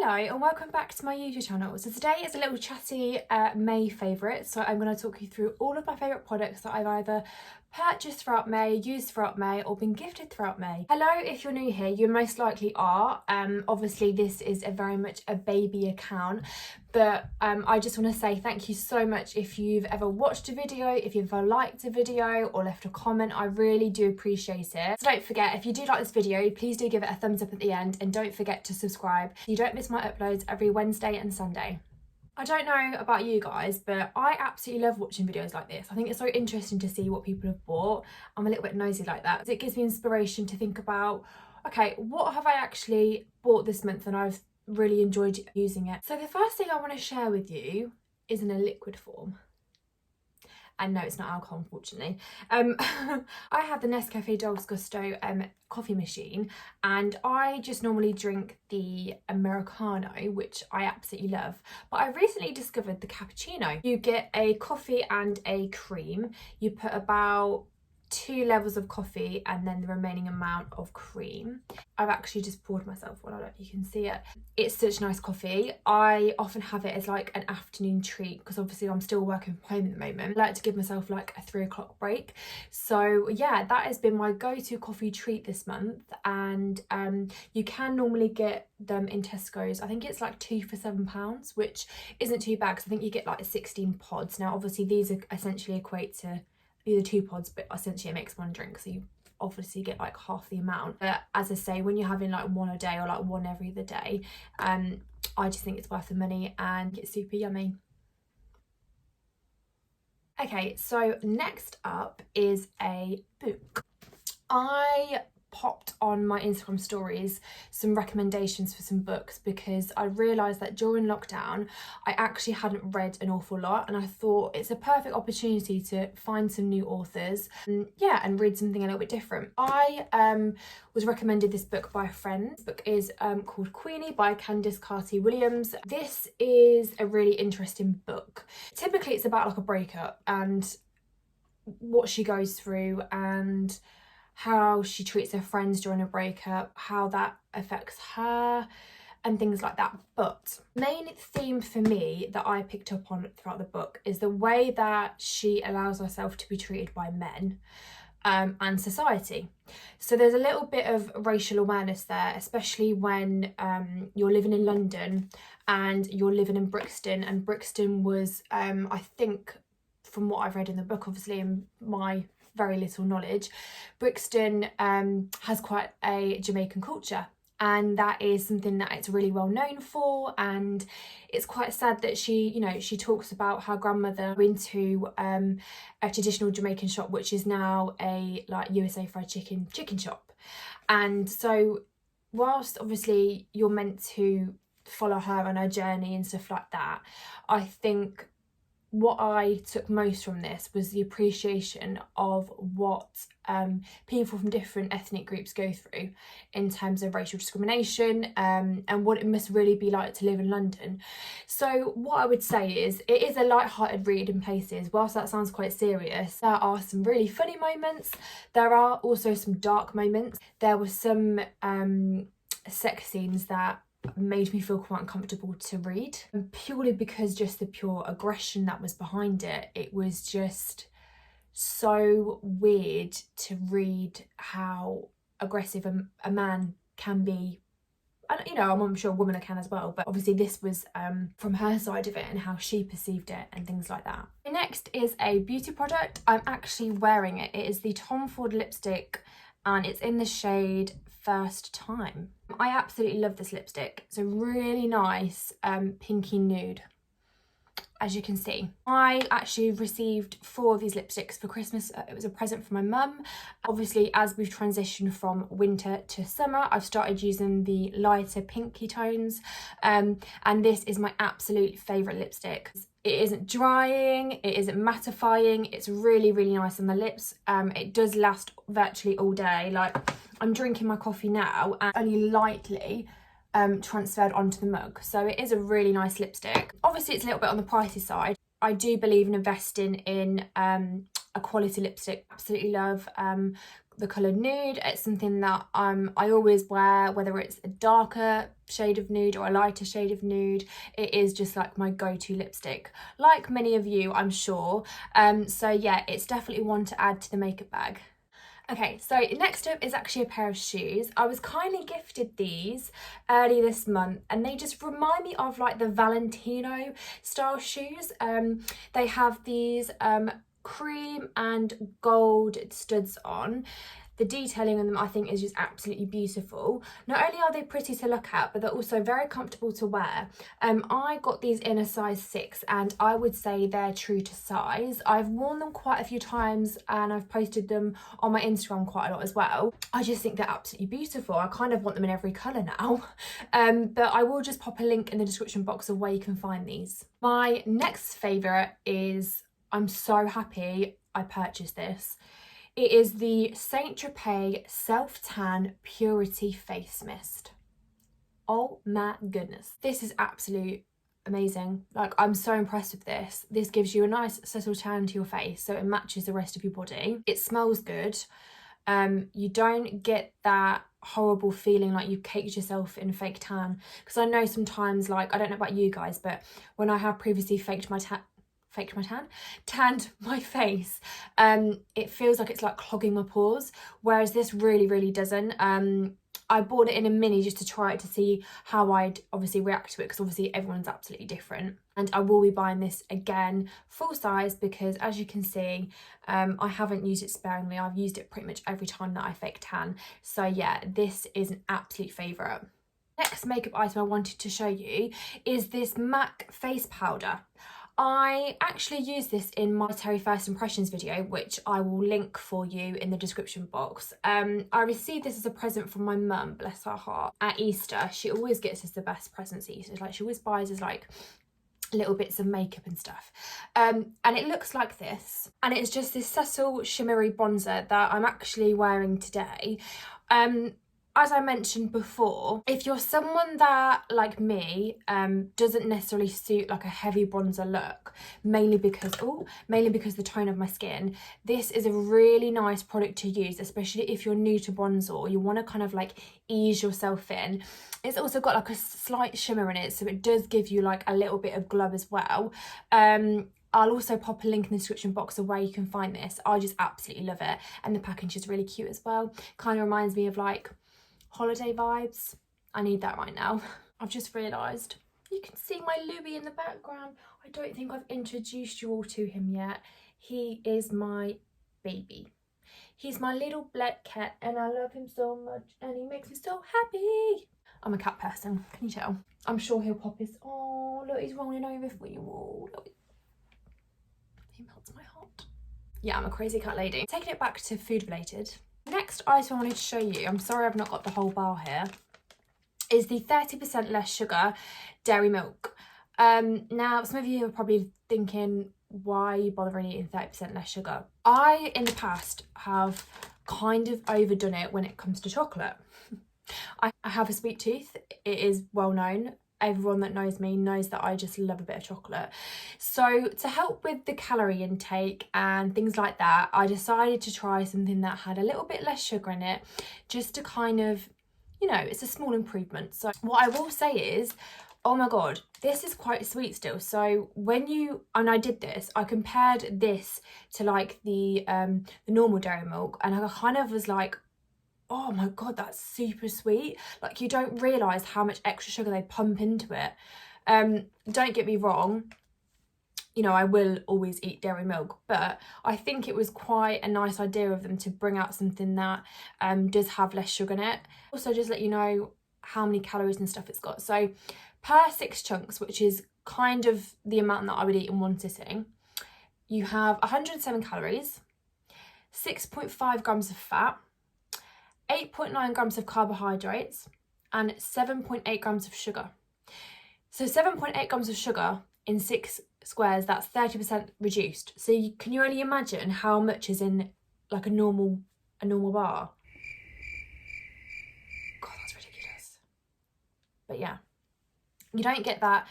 Hello and welcome back to my YouTube channel. So today is a little chatty May favourite. So I'm going to talk you through all of my favourite products that I've either purchased throughout May, used throughout May or been gifted throughout May. Hello, if you're new here, you most likely are. Obviously this is very much a baby account, but I just want to say thank you so much if you've ever watched a video, if you've ever liked a video or left a comment. I really do appreciate it. So don't forget, if you do like this video, please do give it a thumbs up at the end and don't forget to subscribe so you don't miss my uploads every Wednesday and Sunday. I don't know about you guys, but I absolutely love watching videos like this. I think it's so interesting to see what people have bought. I'm a little bit nosy like that. It gives me inspiration to think about, okay, what have I actually bought this month and I've really enjoyed using it. So the first thing I want to share with you is in a liquid form. And no, it's not alcohol, unfortunately. I have the Nescafe Dolce Gusto coffee machine, and I just normally drink the Americano, which I absolutely love. But I recently discovered the cappuccino. You get a coffee and a cream. You put about 2 levels of coffee and then the remaining amount of cream. I've actually just poured myself one, I don't know if you can see it. It's such nice coffee. I often have it as like an afternoon treat because obviously I'm still working from home at the moment. I like to give myself like a 3 o'clock break. So yeah, that has been my go-to coffee treat this month, and you can normally get them in Tesco's. I think it's like 2 for £7, which isn't too bad because I think you get like 16 pods. Now obviously these are essentially equate to either 2 pods, but essentially it makes 1 drink, so you obviously get like half the amount. But as I say, when you're having like 1 a day or like 1 every other day, I just think it's worth the money and it's super yummy. Okay, so next up is a book. I popped on my Instagram stories some recommendations for some books because I realised that during lockdown I actually hadn't read an awful lot, and I thought it's a perfect opportunity to find some new authors and read something a little bit different. I was recommended this book by a friend. This book is called Queenie by Candice Carty-Williams. This is a really interesting book. Typically it's about like a breakup and what she goes through and how she treats her friends during a breakup, how that affects her and things like that. But the main theme for me that I picked up on throughout the book is the way that she allows herself to be treated by men and society. So there's a little bit of racial awareness there, especially when you're living in London and you're living in Brixton, and Brixton was I think, from what I've read in the book, obviously in my very little knowledge, Brixton has quite a Jamaican culture, and that is something that it's really well known for. And it's quite sad that she talks about her grandmother went to a traditional Jamaican shop, which is now a like USA fried chicken shop. And so whilst obviously you're meant to follow her on her journey and stuff like that, I think what I took most from this was the appreciation of what people from different ethnic groups go through in terms of racial discrimination and what it must really be like to live in London. So what I would say is it is a light-hearted read in places. Whilst that sounds quite serious, there are some really funny moments. There are also some dark moments. There were some sex scenes that made me feel quite uncomfortable to read, and purely because just the pure aggression that was behind it. It was just so weird to read how aggressive a man can be. And I'm sure a woman can as well, but obviously this was from her side of it and how she perceived it and things like that. Next is a beauty product. I'm actually wearing it. It is the Tom Ford lipstick and it's in the shade First Time. I absolutely love this lipstick. It's a really nice pinky nude, as you can see. I actually received 4 of these lipsticks for Christmas. It was a present from my mum. Obviously, as we've transitioned from winter to summer, I've started using the lighter pinky tones, and this is my absolute favourite lipstick. It isn't drying, it isn't mattifying, it's really, really nice on the lips. It does last virtually all day. Like, I'm drinking my coffee now and only lightly transferred onto the mug. So it is a really nice lipstick. Obviously it's a little bit on the pricey side. I do believe in investing in a quality lipstick. Absolutely love the colour nude. It's something that I always wear, whether it's a darker shade of nude or a lighter shade of nude. It is just like my go-to lipstick, like many of you, I'm sure. So yeah, it's definitely one to add to the makeup bag. Okay, so next up is actually a pair of shoes. I was kindly gifted these early this month, and they just remind me of like the Valentino style shoes. They have these cream and gold studs on. The detailing on them, I think, is just absolutely beautiful. Not only are they pretty to look at, but they're also very comfortable to wear. I got these in a size 6, and I would say they're true to size. I've worn them quite a few times, and I've posted them on my Instagram quite a lot as well. I just think they're absolutely beautiful. I kind of want them in every colour now. But I will just pop a link in the description box of where you can find these. My next favourite is, I'm so happy I purchased this. It is the Saint Tropez Self Tan Purity Face Mist. Oh my goodness. This is absolute amazing. Like, I'm so impressed with this. This gives you a nice subtle tan to your face, so it matches the rest of your body. It smells good. You don't get that horrible feeling like you've caked yourself in fake tan. Because I know sometimes, like, I don't know about you guys, but when I have previously tanned my face, it feels like it's like clogging my pores, whereas this really doesn't. I bought it in a mini just to try it to see how I'd obviously react to it, because obviously everyone's absolutely different, and I will be buying this again full size because, as you can see, I haven't used it sparingly. I've used it pretty much every time that I fake tan, so yeah, this is an absolute favourite. Next makeup item I wanted to show you is this MAC face powder. I actually used this in my Terry First Impressions video, which I will link for you in the description box. I received this as a present from my mum, bless her heart, at Easter. She always gets us the best presents at Easter. Like, she always buys us like little bits of makeup and stuff. And it looks like this. And it's just this subtle shimmery bronzer that I'm actually wearing today. As I mentioned before, if you're someone that, like me, doesn't necessarily suit like a heavy bronzer look, mainly because the tone of my skin, this is a really nice product to use, especially if you're new to bronzer or you want to kind of like ease yourself in. It's also got like a slight shimmer in it, so it does give you like a little bit of glow as well. I'll also pop a link in the description box of where you can find this. I just absolutely love it, and the package is really cute as well. Kind of reminds me of like holiday vibes. I need that right now. I've just realised you can see my Louis in the background. I don't think I've introduced you all to him yet. He is my baby. He's my little black cat, and I love him so much, and he makes me so happy. I'm a cat person, can you tell? I'm sure he'll pop his, oh look, he's rolling over for you all. Look. He melts my heart. Yeah, I'm a crazy cat lady. Taking it back to food related. Next item I wanted to show you, I'm sorry I've not got the whole bar here, is the 30% less sugar dairy milk. Now, some of you are probably thinking, why are you bothering eating 30% less sugar? I, in the past, have kind of overdone it when it comes to chocolate. I have a sweet tooth, it is well known. Everyone that knows me knows that I just love a bit of chocolate. So to help with the calorie intake and things like that, I decided to try something that had a little bit less sugar in it, just to kind of, you know, it's a small improvement. So what I will say is, oh my God, this is quite sweet still. So and I did this, I compared this to like the normal dairy milk, and I kind of was like, oh my God, that's super sweet. Like, you don't realise how much extra sugar they pump into it. Don't get me wrong, you know, I will always eat dairy milk, but I think it was quite a nice idea of them to bring out something that does have less sugar in it. Also, just let you know how many calories and stuff it's got. So per 6 chunks, which is kind of the amount that I would eat in one sitting, you have 107 calories, 6.5 grams of fat, 8.9 grams of carbohydrates, and 7.8 grams of sugar. So 7.8 grams of sugar in 6 squares, that's 30% reduced. So can you only imagine how much is in like a normal bar? God, that's ridiculous. But yeah, you don't get that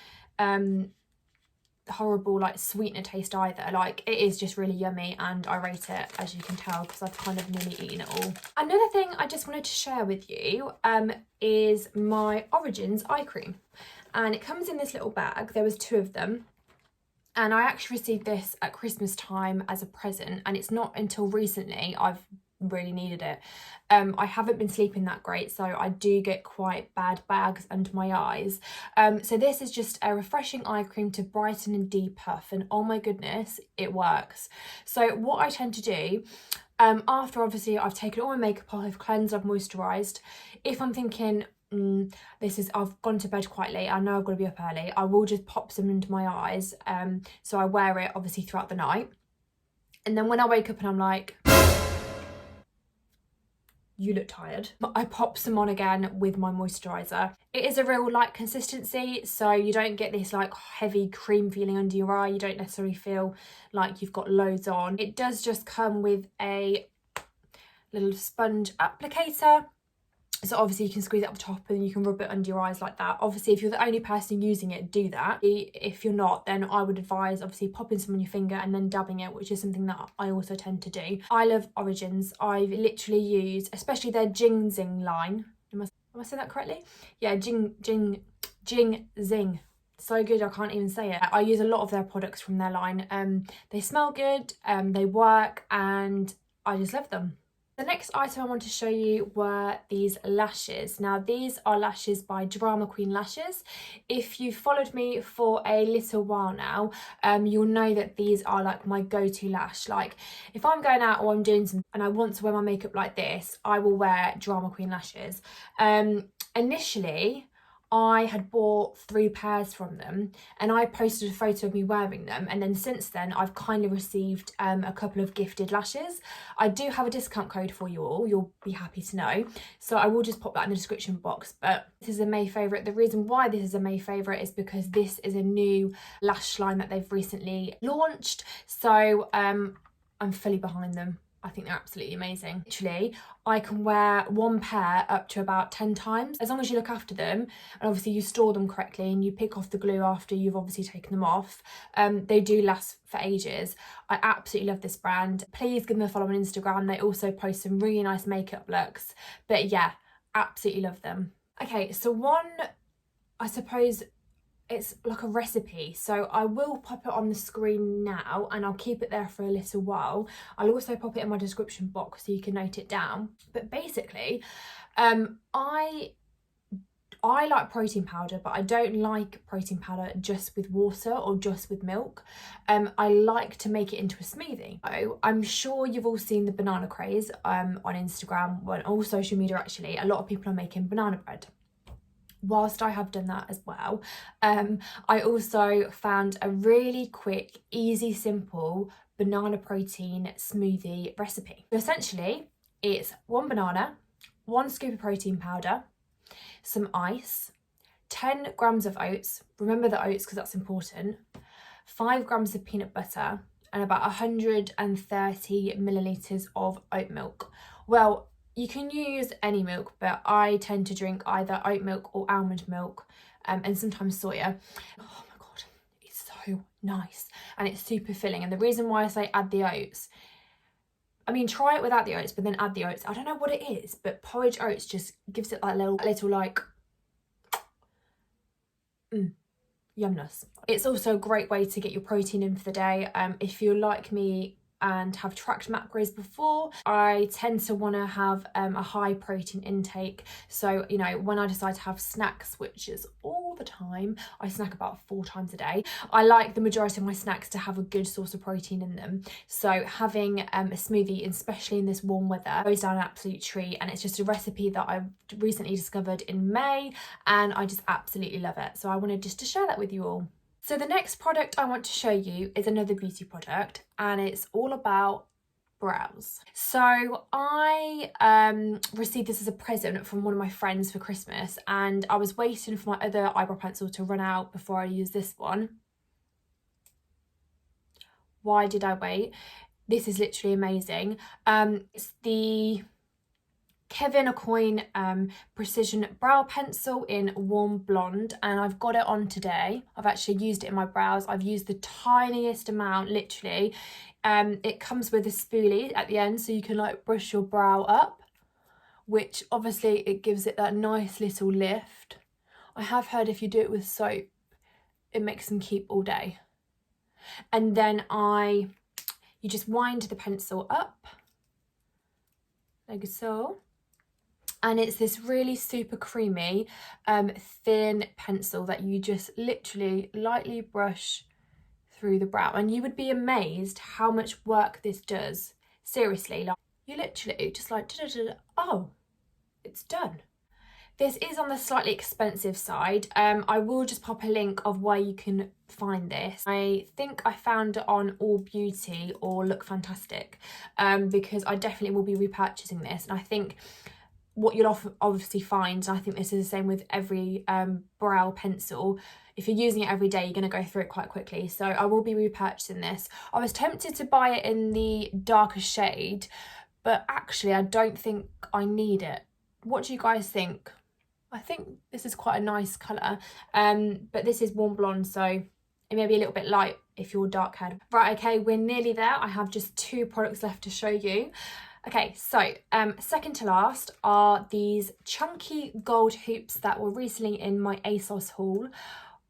horrible like sweetener taste either. Like, it is just really yummy, and I rate it, as you can tell, because I've kind of nearly eaten it all. Another thing I just wanted to share with you is my Origins eye cream, and it comes in this little bag. There was 2 of them, and I actually received this at Christmas time as a present, and it's not until recently I've really needed it. I haven't been sleeping that great, so I do get quite bad bags under my eyes. So this is just a refreshing eye cream to brighten and depuff, and oh my goodness, it works. So what I tend to do, after obviously I've taken all my makeup off, I've cleansed, I've moisturised, if I'm thinking, I've gone to bed quite late, I know I've got to be up early, I will just pop some into my eyes. So I wear it obviously throughout the night, and then when I wake up and I'm like, you look tired, I pop some on again with my moisturiser. It is a real light consistency, so you don't get this like heavy cream feeling under your eye. You don't necessarily feel like you've got loads on. It does just come with a little sponge applicator, so obviously you can squeeze it up the top and you can rub it under your eyes like that. Obviously, if you're the only person using it, do that. If you're not, then I would advise obviously popping some on your finger and then dabbing it, which is something that I also tend to do. I love Origins. I've literally used, especially their Jing Zing line. Am I saying that correctly? Yeah, Jing Zing. So good, I can't even say it. I use a lot of their products from their line. They smell good, they work, and I just love them. The next item I want to show you were these lashes. Now, these are lashes by Drama Queen Lashes. If you've followed me for a little while now, you'll know that these are like my go-to lash. Like, if I'm going out or I'm doing something and I want to wear my makeup like this, I will wear Drama Queen lashes. Initially, I had bought 3 pairs from them, and I posted a photo of me wearing them, and then since then I've kind of received a couple of gifted lashes. I do have a discount code for you all, you'll be happy to know, so I will just pop that in the description box. But this is a May favourite. The reason why this is a May favourite is because this is a new lash line that they've recently launched, so I'm fully behind them. I think they're absolutely amazing. Literally, I can wear 1 pair up to about 10 times, as long as you look after them, and obviously you store them correctly and you pick off the glue after you've obviously taken them off. They do last for ages. I absolutely love this brand. Please give them a follow on Instagram. They also post some really nice makeup looks. But yeah, absolutely love them. Okay, so one, I suppose, it's like a recipe, so I will pop it on the screen now and I'll keep it there for a little while. I'll also pop it in my description box so you can note it down. But basically, I like protein powder, but I don't like protein powder just with water or just with milk. I like to make it into a smoothie. So I'm sure you've all seen the banana craze on Instagram, well, all social media actually. A lot of people are making banana bread. Whilst I have done that as well, I also found a really quick, easy, simple banana protein smoothie recipe. So essentially, it's 1 banana, 1 scoop of protein powder, some ice, 10 grams of oats, remember the oats because that's important, 5 grams of peanut butter, and about 130 millilitres of oat milk. Well, you can use any milk, but I tend to drink either oat milk or almond milk, and sometimes soya. Oh my god, it's so nice and it's super filling. And the reason why I say add the oats, I mean, try it without the oats, but then add the oats. I don't know what it is, but porridge oats just gives it that little like yumness. It's also a great way to get your protein in for the day. If you're like me and have tracked macros before, I tend to want to have a high protein intake. So, you know, when I decide to have snacks, which is all the time, I snack about 4 times a day. I like the majority of my snacks to have a good source of protein in them. So having a smoothie, especially in this warm weather, goes down an absolute treat. And it's just a recipe that I recently discovered in May, and I just absolutely love it. So I wanted just to share that with you all. So the next product I want to show you is another beauty product, and it's all about brows. So I received this as a present from one of my friends for Christmas, and I was waiting for my other eyebrow pencil to run out before I use this one. Why did I wait? This is literally amazing. It's the Kevyn Aucoin Precision Brow Pencil in Warm Blonde, and I've got it on today. I've actually used it in my brows. I've used the tiniest amount, literally. It comes with a spoolie at the end, so you can like brush your brow up, which obviously it gives it that nice little lift. I have heard if you do it with soap, it makes them keep all day. And then you just wind the pencil up, like so. And it's this really super creamy, thin pencil that you just literally lightly brush through the brow. And you would be amazed how much work this does. Seriously, like you literally just like, oh, it's done. This is on the slightly expensive side. I will just pop a link of where you can find this. I think I found it on All Beauty or Look Fantastic, because I definitely will be repurchasing this. And I think what you'll obviously find, and I think this is the same with every brow pencil, if you're using it every day, you're going to go through it quite quickly. So I will be repurchasing this. I was tempted to buy it in the darker shade, but actually I don't think I need it. What do you guys think? I think this is quite a nice colour, but this is Warm Blonde, so it may be a little bit light if you're dark haired. Right, okay, we're nearly there. I have just 2 products left to show you. Okay, so second to last are these chunky gold hoops that were recently in my ASOS haul.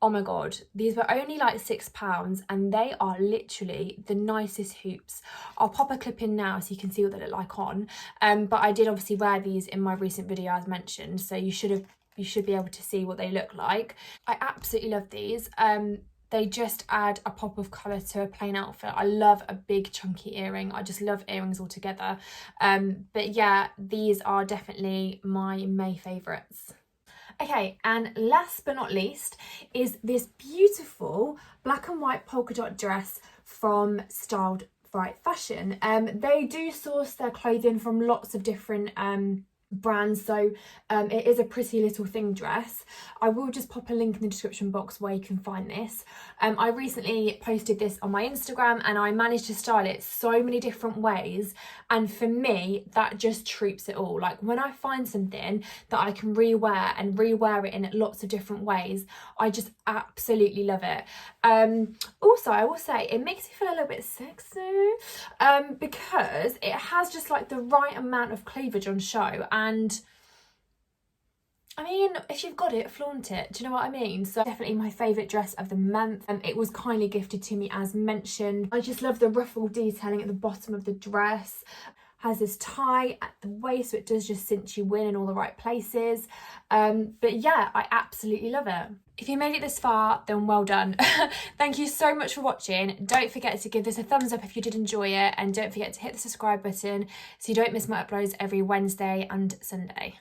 Oh my god, these were only like £6 and they are literally the nicest hoops. I'll pop a clip in now so you can see what they look like on. But I did obviously wear these in my recent video as mentioned, so you should be able to see what they look like. I absolutely love these. They just add a pop of colour to a plain outfit. I love a big chunky earring. I just love earrings altogether. But yeah, these are definitely my May favourites. Okay, and last but not least is this beautiful black and white polka dot dress from Styled Right Fashion. They do source their clothing from lots of different brands, so it is a pretty little thing dress. I will just pop a link in the description box where you can find this. I recently posted this on my Instagram and I managed to style it so many different ways, and for me that just troops it all. Like when I find something that I can rewear and rewear it in lots of different ways, I just absolutely love it. Also I will say it makes me feel a little bit sexy because it has just like the right amount of cleavage on show. And I mean, if you've got it, flaunt it. Do you know what I mean? So definitely my favourite dress of the month. It was kindly gifted to me as mentioned. I just love the ruffle detailing at the bottom of the dress. Has this tie at the waist, so it does just cinch you in all the right places. But yeah, I absolutely love it. If you made it this far, then well done. Thank you so much for watching. Don't forget to give this a thumbs up if you did enjoy it, and don't forget to hit the subscribe button so you don't miss my uploads every Wednesday and Sunday.